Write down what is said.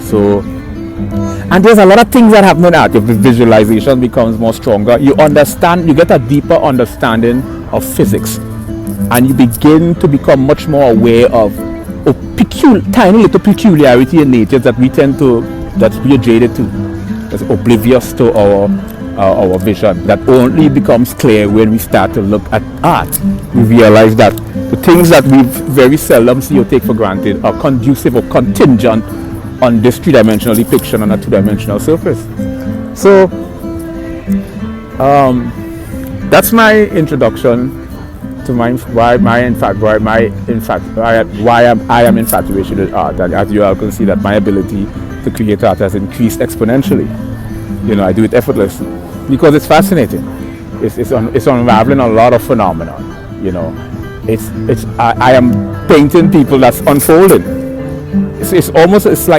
So, and there's a lot of things that happen in art. If the visualization becomes more stronger, you understand, you get a deeper understanding of physics, and you begin to become much more aware of tiny little peculiarity in nature that we tend to, that we are jaded to, that's oblivious to our vision, that only becomes clear when we start to look at art. We realize that the things that we very seldom see or take for granted are conducive or contingent on this three-dimensional depiction on a two-dimensional surface. So that's my introduction to why I am infatuated with art. And as you all can see, that my ability to create art has increased exponentially. You know, I do it effortlessly because it's fascinating. It's unraveling a lot of phenomena. You know, I am painting people that's unfolding. It's like